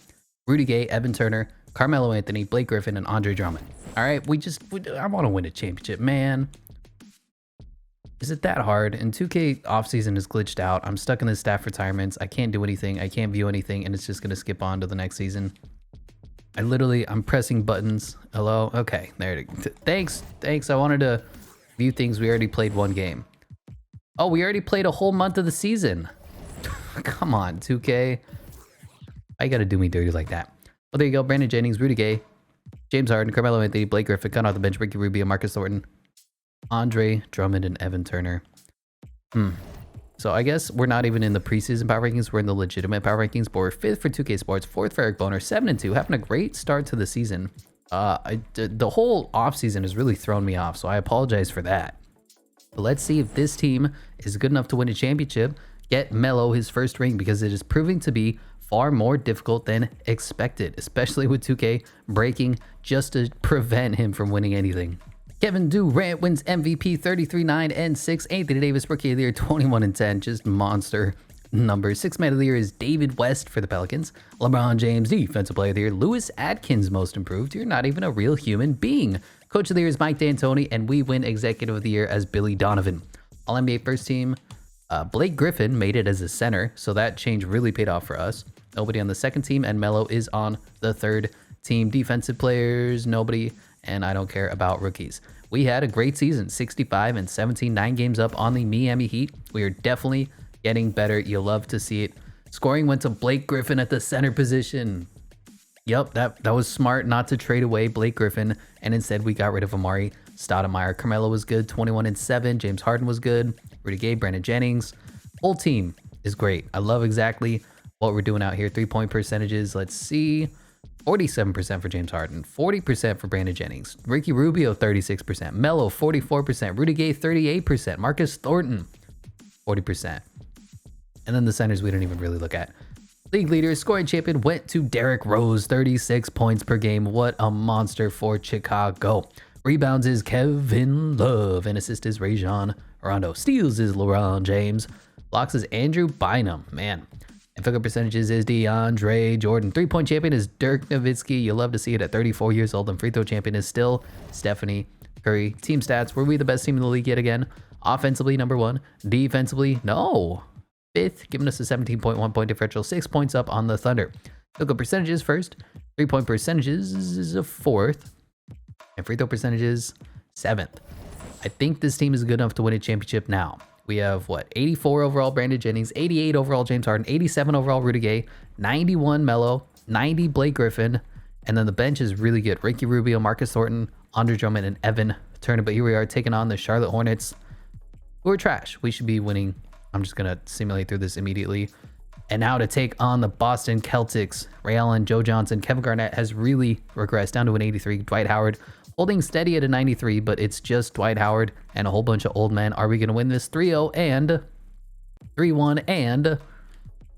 Rudy Gay, Evan Turner, Carmelo Anthony, Blake Griffin, and Andre Drummond. All right, I want to win a championship, man. Is it that hard? And 2K offseason is glitched out. I'm stuck in this staff retirements. I can't do anything. I can't view anything, and it's just going to skip on to the next season. I'm pressing buttons. Hello? Okay, there it is. Thanks. I wanted to view things. We already played one game. Oh, we already played a whole month of the season. Come on, 2K. Why you gotta do me dirty like that? Well, there you go. Brandon Jennings, Rudy Gay, James Harden, Carmelo Anthony, Blake Griffin, cut off the bench, Ricky Rubio, Marcus Thornton, Andre Drummond, and Evan Turner. So I guess we're not even in the preseason power rankings. We're in the legitimate power rankings, but we're 5th for 2K Sports, 4th for Eric Boner, 7-2, having a great start to the season. The whole offseason has really thrown me off, so I apologize for that. But let's see if this team is good enough to win a championship, get Melo his first ring, because it is proving to be far more difficult than expected, especially with 2K breaking just to prevent him from winning anything. Kevin Durant wins MVP 33-9-6. Anthony Davis Rookie of the Year 21-10, just monster numbers. Sixth Man of the Year is David West for the Pelicans. LeBron James Defensive Player of the Year, Lewis Atkins Most Improved. You're not even a real human being. Coach of the Year is Mike D'Antoni, and we win Executive of the Year as Billy Donovan. All NBA First Team, Blake Griffin made it as a center, so that change really paid off for us. Nobody on the second team, and Melo is on the third team. Defensive players, nobody, and I don't care about rookies. We had a great season, 65-17, 9 games up on the Miami Heat. We are definitely getting better. You'll love to see it. Scoring went to Blake Griffin at the center position. Yep, that was smart not to trade away Blake Griffin, and instead we got rid of Amari Stoudemire. Carmelo was good, 21-7. James Harden was good. Rudy Gay, Brandon Jennings. Whole team is great. I love exactly what we're doing out here. 3-point percentages, let's see. 47% for James Harden, 40% for Brandon Jennings, Ricky Rubio 36%, Melo 44%, Rudy Gay 38%, Marcus Thornton 40%. And then the centers we don't even really look at. League leader, scoring champion went to Derrick Rose, 36 points per game. What a monster for Chicago. Rebounds is Kevin Love, and assist is Rajon Rondo. Steals is LeBron James. Blocks is Andrew Bynum, man. And field goal percentages is DeAndre Jordan. 3-point champion is Dirk Nowitzki. You love to see it at 34 years old. And free throw champion is still Stephanie Curry. Team stats, were we the best team in the league yet again? Offensively, number 1. Defensively, no. 5th, giving us a 17.1 point differential. 6 points up on the Thunder. Field goal percentages first. 3-point percentages is a 4th. And free throw percentages, 7th. I think this team is good enough to win a championship now. We have, 84 overall Brandon Jennings, 88 overall James Harden, 87 overall Rudy Gay, 91 Melo, 90 Blake Griffin, and then the bench is really good. Ricky Rubio, Marcus Thornton, Andre Drummond, and Evan Turner. But here we are taking on the Charlotte Hornets, who are trash. We should be winning. I'm just going to simulate through this immediately. And now to take on the Boston Celtics, Ray Allen, Joe Johnson, Kevin Garnett has really regressed down to an 83. Dwight Howard holding steady at a 93, but it's just Dwight Howard and a whole bunch of old men. Are we going to win this 3-0 and 3-1 and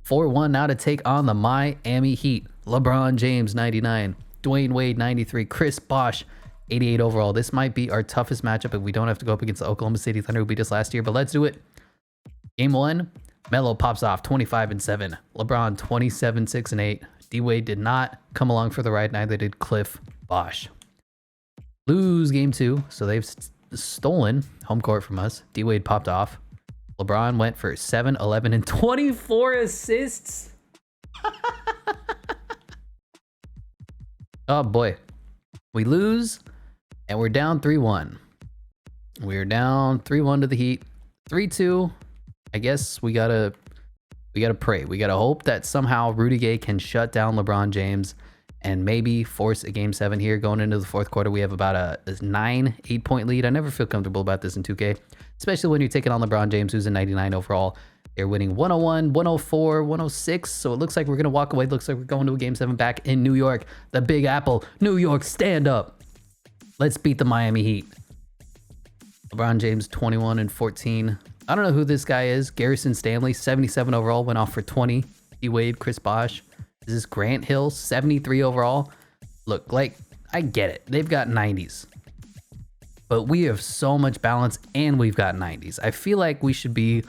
4-1 now to take on the Miami Heat? LeBron James, 99. Dwayne Wade, 93. Chris Bosh, 88 overall. This might be our toughest matchup if we don't have to go up against the Oklahoma City Thunder who beat us last year, but let's do it. Game 1, Melo pops off, 25-7. LeBron, 27-6-8. D-Wade did not come along for the ride, neither did Cliff Bosh. Lose game 2, so they've stolen home court from us. D-Wade popped off. LeBron went for 7, 11, and 24 assists. Oh boy. We lose, and we're down 3-1. We're down 3-1 to the Heat. 3-2. I guess we gotta pray. We gotta hope that somehow Rudy Gay can shut down LeBron James and maybe force a game 7 here going into the fourth quarter. We have about a 8-point lead. I never feel comfortable about this in 2K, especially when you're taking on LeBron James, who's a 99 overall. They're winning 101, 104, 106. So it looks like we're going to walk away. It looks like we're going to a game 7 back in New York. The Big Apple. New York, stand up. Let's beat the Miami Heat. LeBron James, 21-14. I don't know who this guy is. Garrison Stanley, 77 overall, went off for 20. D-Wade, Chris Bosh. Is this Grant Hill, 73 overall? Look, like, I get it. They've got 90s. But we have so much balance, and we've got 90s. I feel like we should be...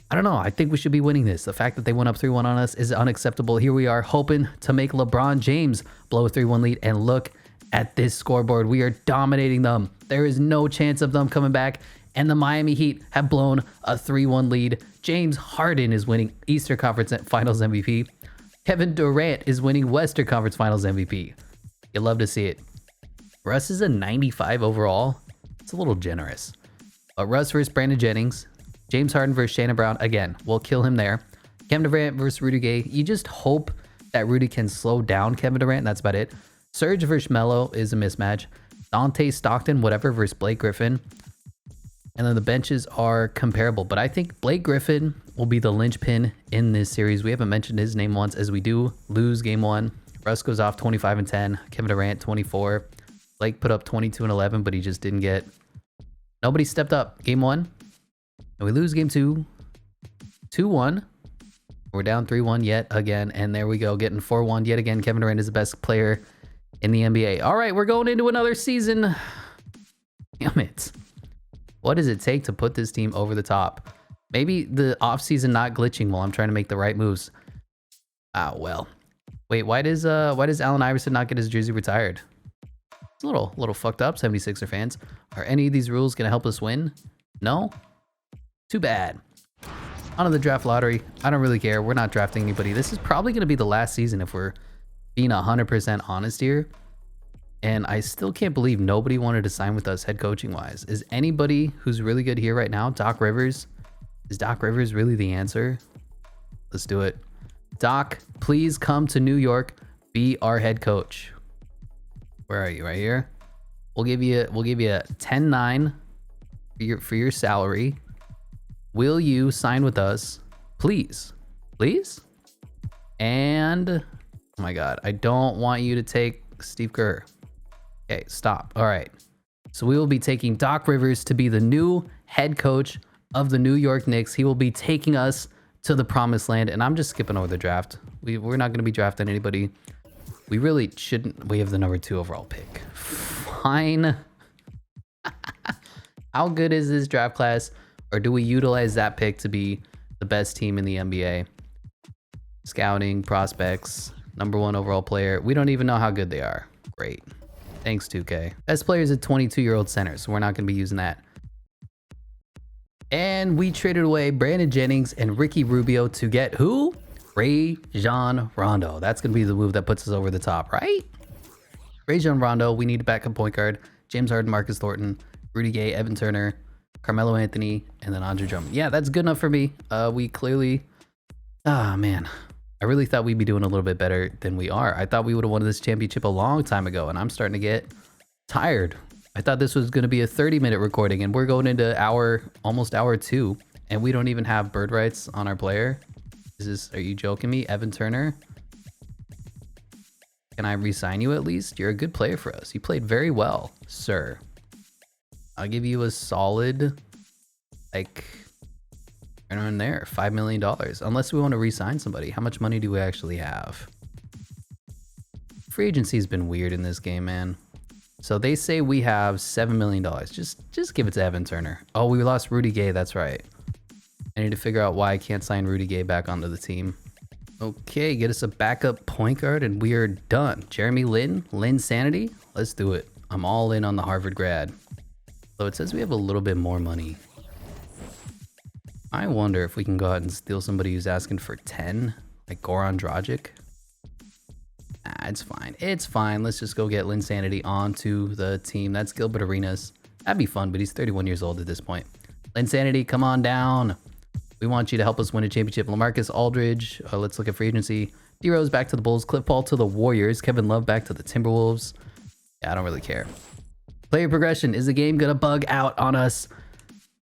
I don't know. I think we should be winning this. The fact that they went up 3-1 on us is unacceptable. Here we are hoping to make LeBron James blow a 3-1 lead. And look at this scoreboard. We are dominating them. There is no chance of them coming back. And the Miami Heat have blown a 3-1 lead. James Harden is winning Eastern Conference Finals MVP. Kevin Durant is winning Western Conference Finals MVP. You'll love to see it. Russ is a 95 overall. It's a little generous. But Russ versus Brandon Jennings. James Harden versus Shannon Brown. Again, we'll kill him there. Kevin Durant versus Rudy Gay. You just hope that Rudy can slow down Kevin Durant. And that's about it. Serge versus Melo is a mismatch. Dante Stockton, whatever, versus Blake Griffin. And then the benches are comparable. But I think Blake Griffin will be the linchpin in this series. We haven't mentioned his name once, as we do lose game 1. Russ goes off 25 and 10. Kevin Durant 24. Blake put up 22 and 11, but he just didn't get... Nobody stepped up game 1. And we lose game 2. 2-1. We're down 3-1 yet again. And there we go, getting 4-1 yet again. Kevin Durant is the best player in the NBA. All right, we're going into another season. Damn it. What does it take to put this team over the top? Maybe the offseason not glitching while I'm trying to make the right moves. Ah, well. Wait, why does Allen Iverson not get his jersey retired? It's a little fucked up, 76er fans. Are any of these rules going to help us win? No? Too bad. On to the draft lottery. I don't really care. We're not drafting anybody. This is probably going to be the last season if we're being 100% honest here. And I still can't believe nobody wanted to sign with us head coaching wise. Is anybody who's really good here right now? Doc Rivers? Is Doc Rivers really the answer? Let's do it. Doc, please come to New York. Be our head coach. Where are you? Right here. We'll give you a 10-9 for your salary. Will you sign with us? Please. Please? And oh my God, I don't want you to take Steve Kerr. Okay, stop. All right. So we will be taking Doc Rivers to be the new head coach of the New York Knicks. He will be taking us to the promised land. And I'm just skipping over the draft. We're not going to be drafting anybody. We really shouldn't. We have the number 2 overall pick. Fine. How good is this draft class? Or do we utilize that pick to be the best team in the NBA? Scouting, prospects, number 1 overall player. We don't even know how good they are. Great. Thanks, 2K. Best player is a 22-year-old center, so we're not going to be using that. And we traded away Brandon Jennings and Ricky Rubio to get who? Rajon Rondo. That's going to be the move that puts us over the top, right? Rajon Rondo. We need a backup point guard. James Harden, Marcus Thornton, Rudy Gay, Evan Turner, Carmelo Anthony, and then Andre Drummond. Yeah, that's good enough for me. We clearly... Ah, man. I really thought we'd be doing a little bit better than we are. I thought we would have won this championship a long time ago, and I'm starting to get tired. I thought this was going to be a 30-minute recording, and we're going into almost hour 2, and we don't even have bird rights on our player. Are you joking me? Evan Turner? Can I re-sign you at least? You're a good player for us. You played very well, sir. I'll give you a solid, around there, $5 million. Unless we want to re-sign somebody. How much money do we actually have? Free agency's been weird in this game, man. So they say we have $7 million. Just give it to Evan Turner. Oh, we lost Rudy Gay. That's right. I need to figure out why I can't sign Rudy Gay back onto the team. Okay, get us a backup point guard and we are done. Jeremy Lin Sanity. Let's do it. I'm all in on the Harvard grad. So it says we have a little bit more money. I wonder if we can go out and steal somebody who's asking for 10, like Goran Dragic. Nah, it's fine. It's fine. Let's just go get Linsanity onto the team. That's Gilbert Arenas. That'd be fun, but he's 31 years old at this point. Linsanity, come on down. We want you to help us win a championship. LaMarcus Aldridge. Let's look at free agency. D-Rose back to the Bulls. Cliff Paul to the Warriors. Kevin Love back to the Timberwolves. Yeah, I don't really care. Player progression. Is the game going to bug out on us?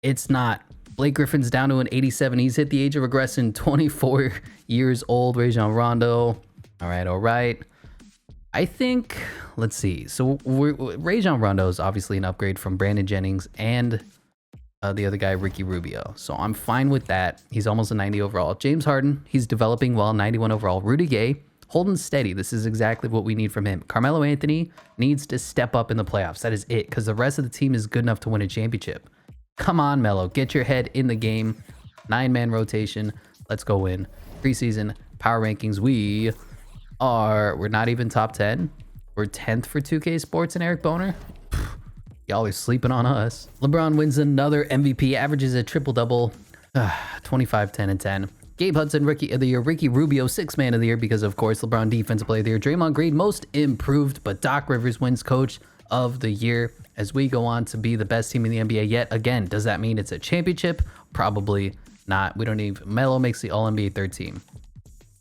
It's not. Blake Griffin's down to an 87. He's hit the age of regression. 24 years old. Rajon Rondo. All right. I think, let's see. So Rajon Rondo is obviously an upgrade from Brandon Jennings and the other guy, Ricky Rubio. So I'm fine with that. He's almost a 90 overall. James Harden, he's developing well, 91 overall. Rudy Gay, holding steady. This is exactly what we need from him. Carmelo Anthony needs to step up in the playoffs. That is it, because the rest of the team is good enough to win a championship. Come on, Melo. Get your head in the game. 9-man rotation. Let's go win. Preseason power rankings. We're not even top 10. We're 10th for 2K Sports and Eric Boner. Y'all are sleeping on us. LeBron wins another MVP, averages a triple-double, 25, 10, and 10. Gabe Hudson, Rookie of the Year. Ricky Rubio, 6th Man of the Year because, of course, LeBron Defensive Player of the Year. Draymond Green, Most Improved, but Doc Rivers wins Coach of the year as we go on to be the best team in the NBA yet again. Does that mean it's a championship? Probably not. We don't need Melo makes the All-NBA third team.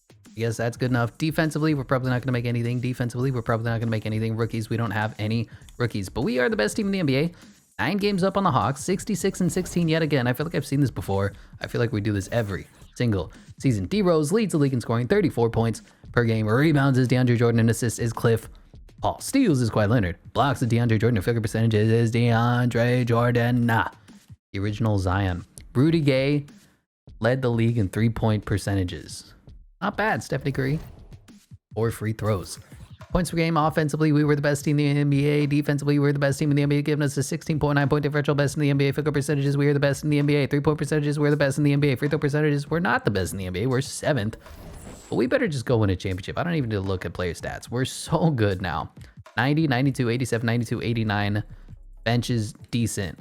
I guess that's good enough. Defensively, we're probably not going to make anything. Defensively, we're probably not going to make anything. Rookies, we don't have any rookies, but we are the best team in the NBA. 9 games up on the Hawks, 66-16 yet again. I feel like I've seen this before. I feel like we do this every single season. D Rose leads the league in scoring, 34 points per game. Rebounds is DeAndre Jordan, and assists is Cliff Paul. Steals is Kawhi Leonard. Blocks is DeAndre Jordan. And field goal percentages is DeAndre Jordan. The original Zion. Rudy Gay led the league in 3-point percentages. Not bad, Stephanie Curry. 4 free throws. Points per game, offensively, we were the best team in the NBA. Defensively, we were the best team in the NBA, giving us a 16.9 point differential, best in the NBA. Field goal percentages, we are the best in the NBA. 3-point percentages, we're the best in the NBA. Free throw percentages, we're not the best in the NBA. We're 7th. But we better just go win a championship. I don't even need to look at player stats. We're so good now. 90, 92, 87, 92, 89. Bench is decent.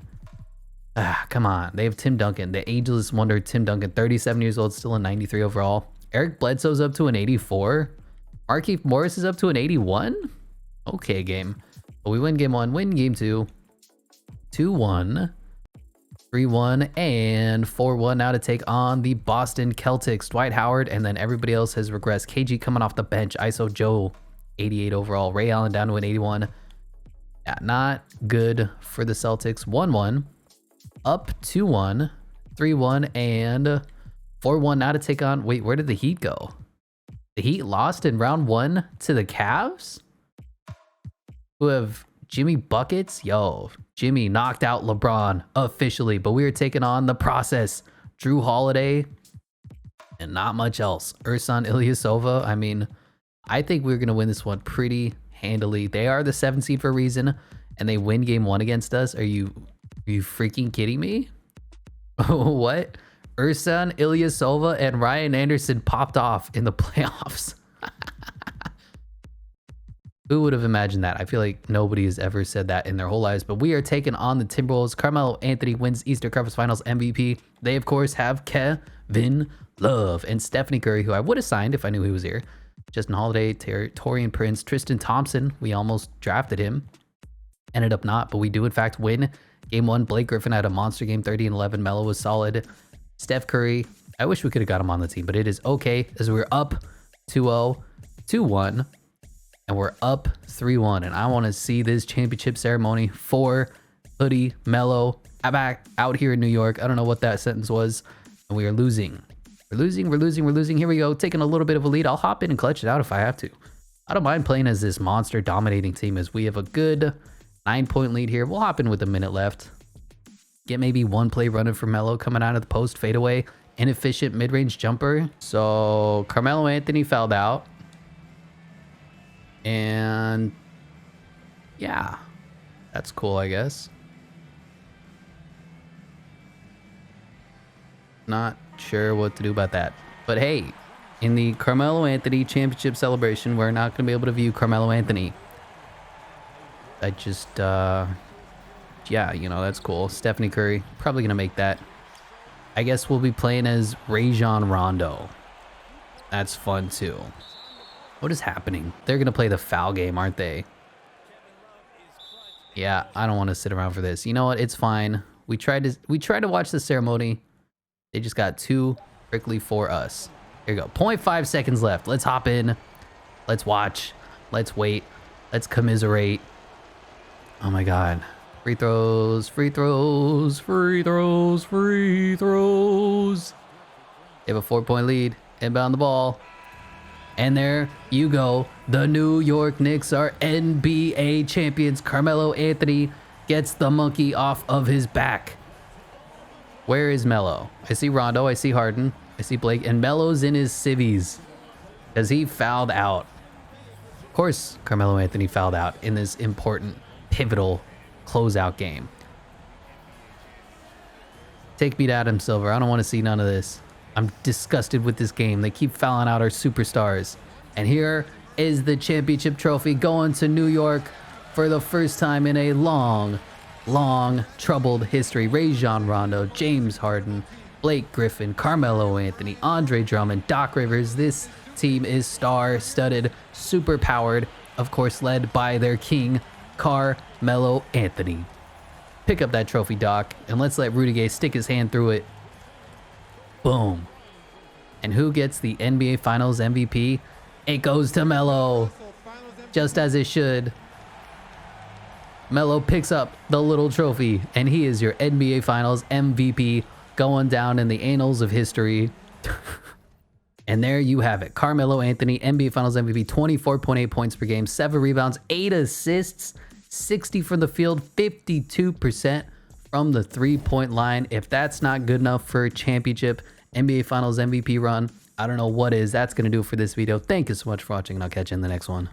Come on. They have Tim Duncan, the ageless wonder Tim Duncan, 37 years old, still a 93 overall. Eric Bledsoe's up to an 84. Markieff Morris is up to an 81. Okay, game. But we win game 1, win game 2. 2-1, 3-1, and 4-1 now to take on the Boston Celtics. Dwight Howard, and then everybody else has regressed. KG coming off the bench. ISO Joe, 88 overall. Ray Allen down to an 81. Yeah, not good for the Celtics. 1-1, up 2-1, 3-1, and 4-1 now to take on... Wait, where did the Heat go? The Heat lost in round 1 to the Cavs, who have Jimmy Buckets. Yo, Jimmy knocked out LeBron officially, but we are taking on the process. Drew Holiday and not much else. Ersan Ilyasova. I mean, I think we're going to win this one pretty handily. They are the 7th seed for a reason, and they win game 1 against us. Are you freaking kidding me? What? Ersan Ilyasova and Ryan Anderson popped off in the playoffs. Who would have imagined that? I feel like nobody has ever said that in their whole lives, but we are taking on the Timberwolves. Carmelo Anthony wins Eastern Conference Finals MVP. They, of course, have Kevin Love and Stephanie Curry, who I would have signed if I knew he was here. Justin Holiday, Taurean Prince, Tristan Thompson. We almost drafted him. Ended up not, but we do, in fact, win game 1. Blake Griffin had a monster game, 30-11. Melo was solid. Steph Curry, I wish we could have got him on the team, but it is okay as we're up 2-0, 2-1, and we're up 3-1. And I want to see this championship ceremony for Hoodie Melo. I'm back out here in New York. I don't know what that sentence was. And we are losing. We're losing. Here we go. Taking a little bit of a lead. I'll hop in and clutch it out if I have to. I don't mind playing as this monster dominating team as we have a good 9-point lead here. We'll hop in with a minute left. Get maybe 1 play running for Melo coming out of the post fadeaway. Inefficient mid-range jumper. So Carmelo Anthony fouled out. And yeah, that's cool, I guess. Not sure what to do about that. But hey, in the Carmelo Anthony championship celebration, we're not going to be able to view Carmelo Anthony. I just... yeah, you know, that's cool. Stephanie Curry, probably going to make that. I guess we'll be playing as Rajon Rondo. That's fun, too. What is happening? They're going to play the foul game, aren't they? Yeah, I don't want to sit around for this. You know what? It's fine. We tried to watch the ceremony. They just got too quickly for us. Here we go. 0.5 seconds left. Let's hop in. Let's watch. Let's wait. Let's commiserate. Oh, my God. Free throws, free throws, free throws, free throws. They have a 4-point lead. Inbound the ball. And there you go. The New York Knicks are NBA champions. Carmelo Anthony gets the monkey off of his back. Where is Melo? I see Rondo. I see Harden. I see Blake. And Melo's in his civvies because he fouled out. Of course, Carmelo Anthony fouled out in this important, pivotal closeout game. Take me to Adam Silver. I don't want to see none of this. I'm disgusted with this game. They keep fouling out our superstars. And here is the championship trophy going to New York for the first time in a long, long troubled history. Rajon Rondo, James Harden, Blake Griffin, Carmelo Anthony, Andre Drummond, Doc Rivers. This team is star-studded, super-powered, of course led by their king, Carmelo Anthony. Pick up that trophy, Doc, and let's let Rudy Gay stick his hand through it. Boom. And who gets the NBA Finals MVP? It goes to Melo, just as it should. Melo picks up the little trophy, and he is your NBA Finals MVP, going down in the annals of history. And there you have it. Carmelo Anthony, NBA Finals MVP, 24.8 points per game, 7 rebounds, 8 assists, 60 from the field, 52% from the three-point line. If that's not good enough for a championship NBA Finals MVP run, I don't know what is. That's going to do it for this video. Thank you so much for watching, and I'll catch you in the next one.